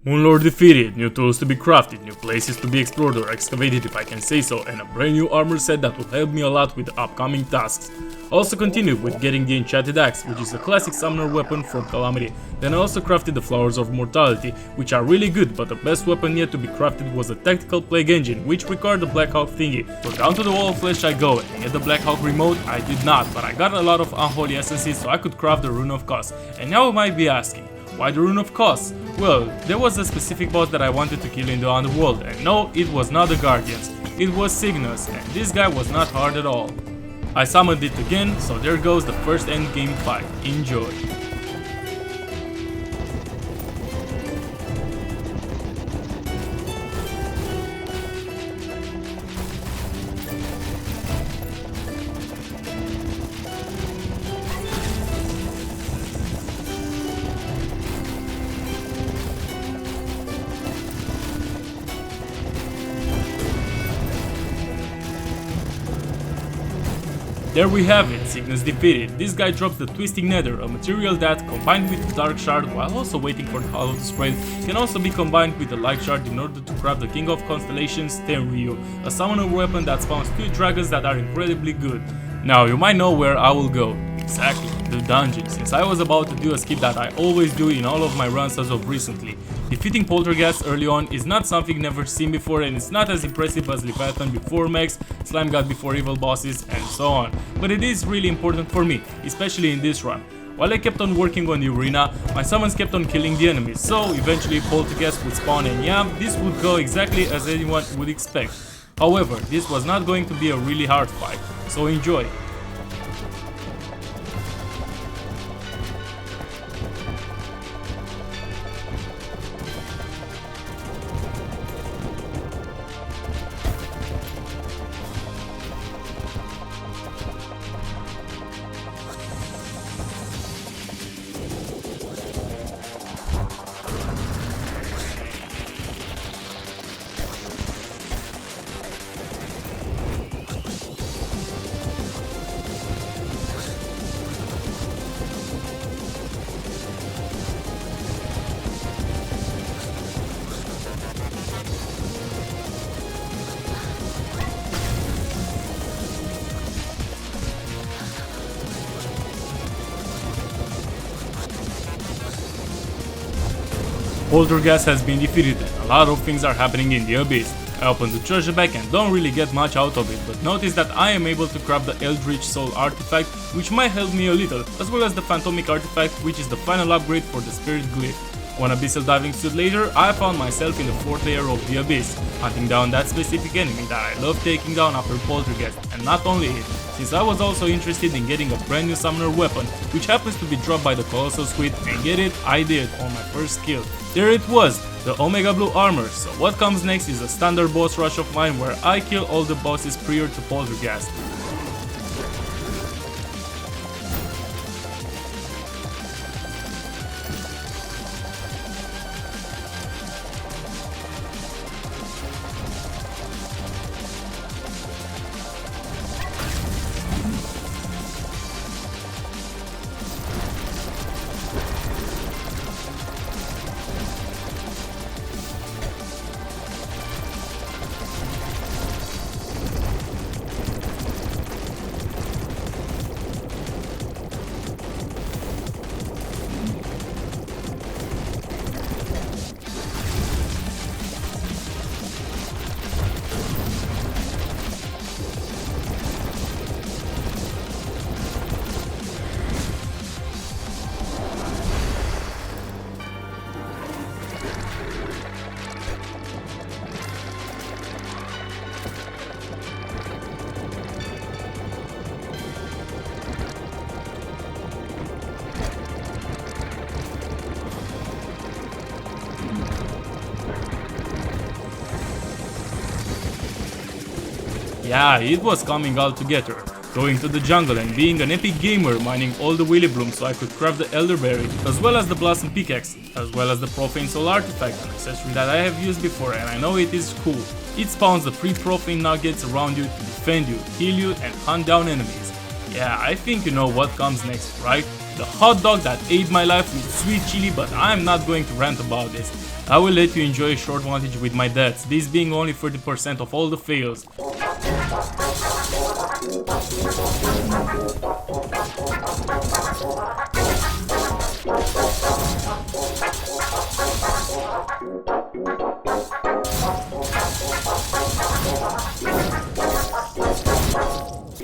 Moonlord defeated, new tools to be crafted, new places to be explored or excavated if I can say so, and a brand new armor set that will help me a lot with the upcoming tasks. Also continued with getting the enchanted axe, which is a classic summoner weapon from Calamity. Then I also crafted the flowers of mortality, which are really good, but the best weapon yet to be crafted was the tactical plague engine, which required the Black Hawk thingy. So down to the wall of flesh I go, and get the Black Hawk remote I did not, but I got a lot of unholy essences so I could craft the Rune of Cost. And now you might be asking, why the Rune of Cost? Well, there was a specific boss that I wanted to kill in the underworld, and no, it was not the Guardians, it was Cygnus, and this guy was not hard at all. I summoned it again, so there goes the first endgame fight. Enjoy! There we have it, Cygnus defeated. This guy drops the Twisting Nether, a material that, combined with the Dark Shard while also waiting for the Hollow to spread, can also be combined with the Light Shard in order to craft the King of Constellations, Tenryu, a summoner weapon that spawns 2 dragons that are incredibly good. Now you might know where I will go. Exactly, the dungeon, since I was about to do a skip that I always do in all of my runs as of recently. Defeating Polterghast early on is not something never seen before, and it's not as impressive as Leviathan before mechs, Slime God before evil bosses, and so on. But it is really important for me, especially in this run. While I kept on working on the arena, my summons kept on killing the enemies, so eventually Polterghast would spawn, and yeah, this would go exactly as anyone would expect. However, this was not going to be a really hard fight, so enjoy! Polterghast has been defeated and a lot of things are happening in the Abyss. I opened the treasure bag and don't really get much out of it, but notice that I am able to craft the Eldritch Soul artifact, which might help me a little, as well as the Phantomic artifact, which is the final upgrade for the Spirit Glyph. One Abyssal diving suit later, I found myself in the 4th layer of the Abyss, hunting down that specific enemy that I love taking down after Polterghast, and not only it, since I was also interested in getting a brand new summoner weapon, which happens to be dropped by the Colossal Squid, and get it, I did on my first kill. There it was, the Omega Blue armor, so what comes next is a standard boss rush of mine where I kill all the bosses prior to Polterghast. Yeah, it was coming all together. Going to the jungle and being an epic gamer, mining all the Willy Blooms so I could craft the Elderberry, as well as the Blossom Pickaxe, as well as the Profane Soul Artifact, an accessory that I have used before and I know it is cool. It spawns the free Profane Nuggets around you to defend you, heal you and hunt down enemies. Yeah, I think you know what comes next, right? The hot dog that ate my life with sweet chili, but I'm not going to rant about this. I will let you enjoy a short montage with my deaths, this being only 30% of all the fails.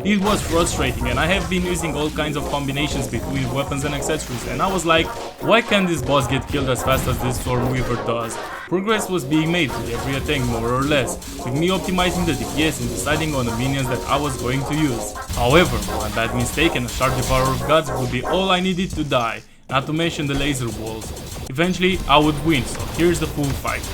It was frustrating, and I have been using all kinds of combinations between weapons and accessories, and I was like, why can't this boss get killed as fast as this Stormweaver does? Progress was being made with every attack more or less, with me optimizing the DPS and deciding on the minions that I was going to use. However, one bad mistake and a sharp Devourer of Gods would be all I needed to die, not to mention the laser walls. Eventually, I would win, so here's the full fight.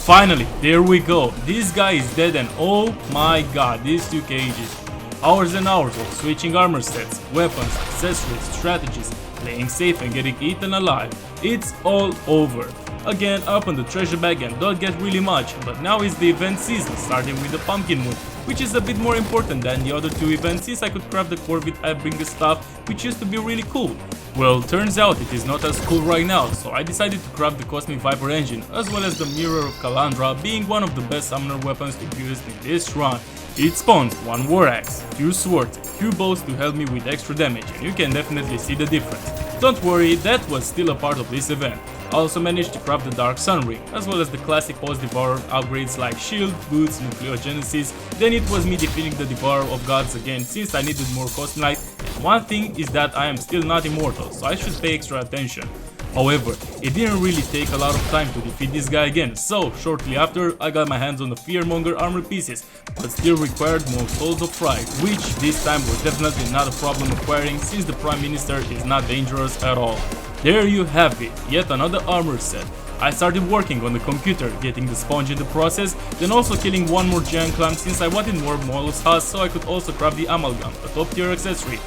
Finally, there we go. This guy is dead, and oh my god, this took ages. Hours and hours of switching armor sets, weapons, accessories, strategies, playing safe and getting eaten alive. It's all over. Again, open the treasure bag and don't get really much, but now is the event season, starting with the pumpkin moon, which is a bit more important than the other two events since I could craft the core with Ebringer stuff, which used to be really cool. Well, turns out it is not as cool right now, so I decided to craft the Cosmic Viper engine, as well as the Mirror of Kalandra, being one of the best summoner weapons to be used in this run. It spawns 1 war axe, 2 swords, 2 bows to help me with extra damage, and you can definitely see the difference. Don't worry, that was still a part of this event. I also managed to craft the Dark Sun Ring, as well as the classic Post-Devourer upgrades like Shield, Boots, Nucleogenesis. Then it was me defeating the Devourer of Gods again since I needed more Cosmite, and one thing is that I am still not immortal, so I should pay extra attention. However, it didn't really take a lot of time to defeat this guy again, so shortly after I got my hands on the Fearmonger armor pieces, but still required more Souls of Fright, which this time was definitely not a problem acquiring since the Prime Minister is not dangerous at all. There you have it, yet another armor set. I started working on the computer, getting the sponge in the process, then also killing one more giant clam since I wanted more Molus Husk so I could also craft the Amalgam, a top tier accessory.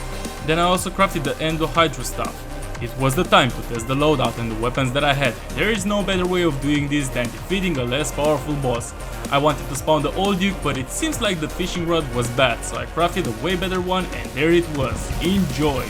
Then I also crafted the Endo Hydra stuff. It was the time to test the loadout and the weapons that I had. There is no better way of doing this than defeating a less powerful boss. I wanted to spawn the old Duke, but it seems like the fishing rod was bad, so I crafted a way better one and there it was. Enjoy!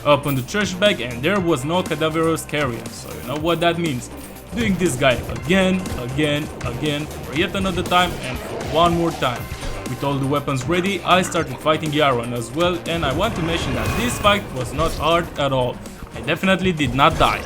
Open the trash bag and there was no cadaverous carrion, so you know what that means. Doing this guy again for yet another time and for one more time. With all the weapons ready, I started fighting Yharon as well, and I want to mention that this fight was not hard at all. I definitely did not die.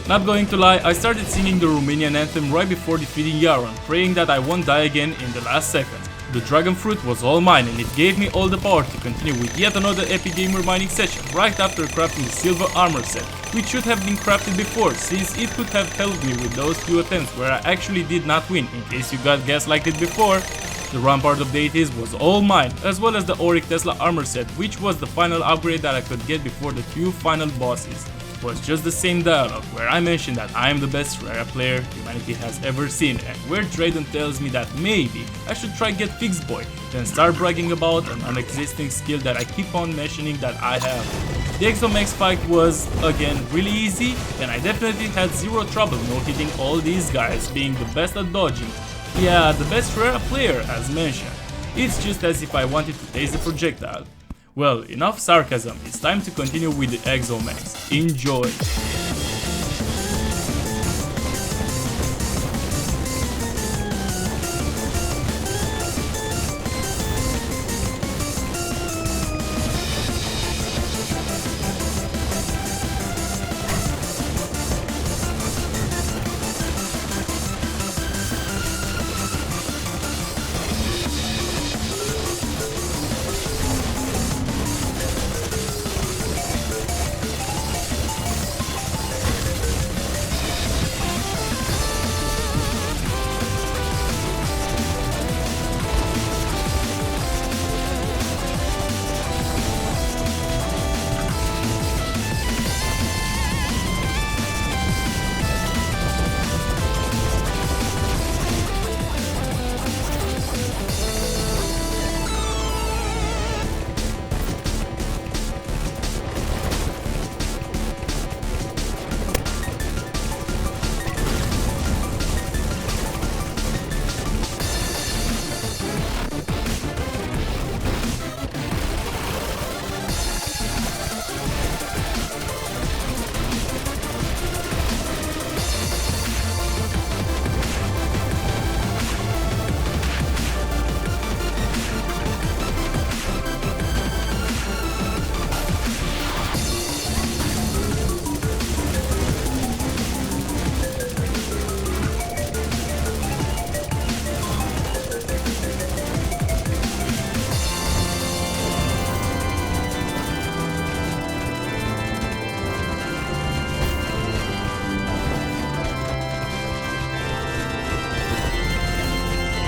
Not going to lie, I started singing the Romanian anthem right before defeating Yharon, praying that I won't die again in the last second. The dragon fruit was all mine and it gave me all the power to continue with yet another epic gamer mining session right after crafting the silver armor set, which should have been crafted before since it could have helped me with those few attempts where I actually did not win, in case you got gaslighted before. The Rampart of Deities was all mine, as well as the Auric Tesla armor set, which was the final upgrade that I could get before the few final bosses. It was just the same dialogue where I mentioned that I am the best Terraria player humanity has ever seen, and where Drayden tells me that maybe I should try get Fixed Boy, then start bragging about an unexisting skill that I keep on mentioning that I have. The Exo Mechs fight was, again, really easy, and I definitely had zero trouble no-hitting all these guys, being the best at dodging. Yeah, the best Terraria player as mentioned. It's just as if I wanted to taste the projectile. Well, enough sarcasm, it's time to continue with the Exo Mechs. Enjoy!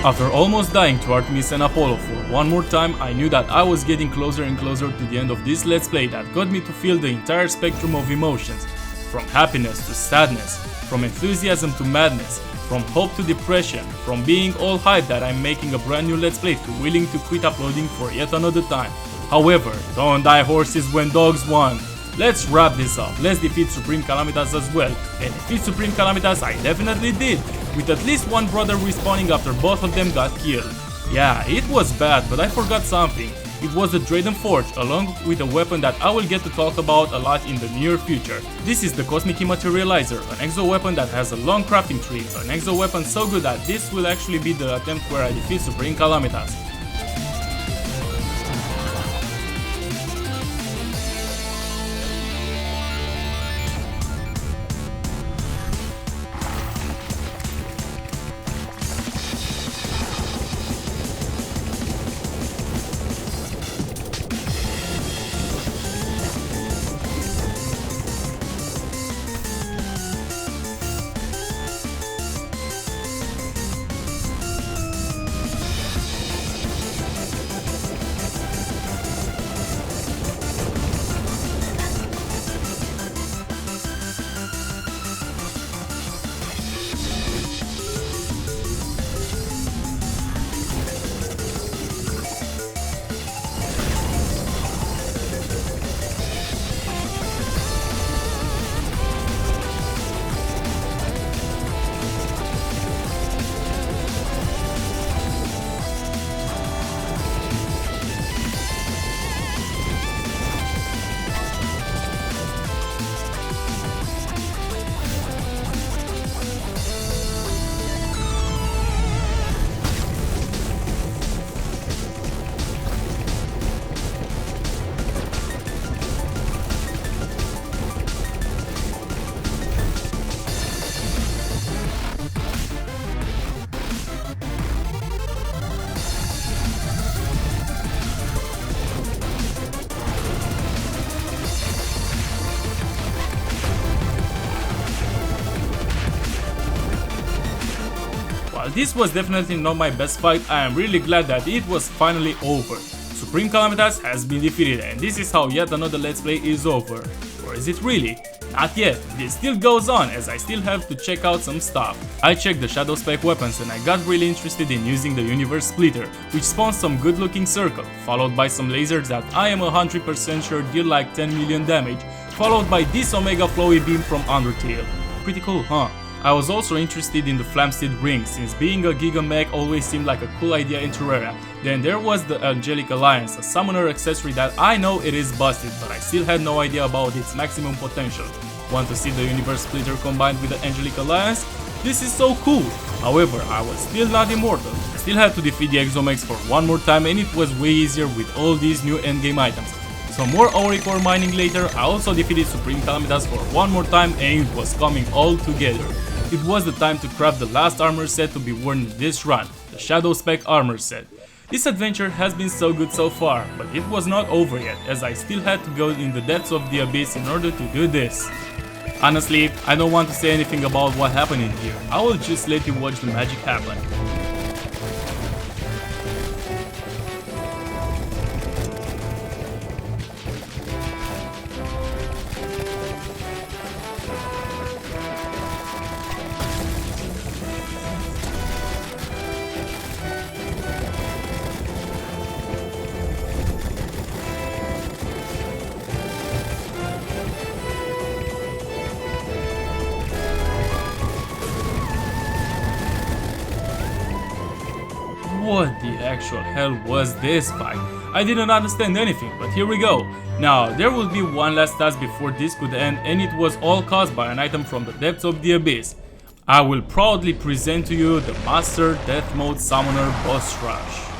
After almost dying to Artemis and Apollo for one more time, I knew that I was getting closer and closer to the end of this let's play that got me to feel the entire spectrum of emotions, from happiness to sadness, from enthusiasm to madness, from hope to depression, from being all hyped that I'm making a brand new let's play to willing to quit uploading for yet another time. However, don't die horses when dogs won. Let's wrap this up, let's defeat Supreme Calamitas as well, and defeat Supreme Calamitas I definitely did, with at least one brother respawning after both of them got killed. Yeah, it was bad, but I forgot something. It was the Draden Forge, along with a weapon that I will get to talk about a lot in the near future. This is the Cosmic Immaterializer, an exo weapon that has a long crafting tree, an exo weapon so good that this will actually be the attempt where I defeat Supreme Calamitas. While this was definitely not my best fight, I am really glad that it was finally over. Supreme Calamitas has been defeated, and this is how yet another let's play is over. Or is it really? Not yet, this still goes on as I still have to check out some stuff. I checked the Shadowspec weapons and I got really interested in using the Universe Splitter, which spawns some good looking circle, followed by some lasers that I am 100% sure deal like 10 million damage, followed by this Omega Flowy Beam from Undertale. Pretty cool, huh? I was also interested in the Flamsteed ring, since being a Giga Mech always seemed like a cool idea in Terraria. Then there was the Angelic Alliance, a summoner accessory that I know it is busted, but I still had no idea about its maximum potential. Want to see the Universe Splitter combined with the Angelic Alliance? This is so cool! However, I was still not immortal. I still had to defeat the Exo Mechs for one more time, and it was way easier with all these new endgame items. Some more Auric ore mining later, I also defeated Supreme Calamitas for one more time, and it was coming all together. It was the time to craft the last armor set to be worn in this run, the Shadowspec armor set. This adventure has been so good so far, but it was not over yet, as I still had to go in the depths of the abyss in order to do this. Honestly, I don't want to say anything about what happened in here, I will just let you watch the magic happen. What the actual hell was this fight? I didn't understand anything, but here we go. Now, there will be one last task before this could end, and it was all caused by an item from the depths of the abyss. I will proudly present to you the Master Deathmode Summoner Boss Rush.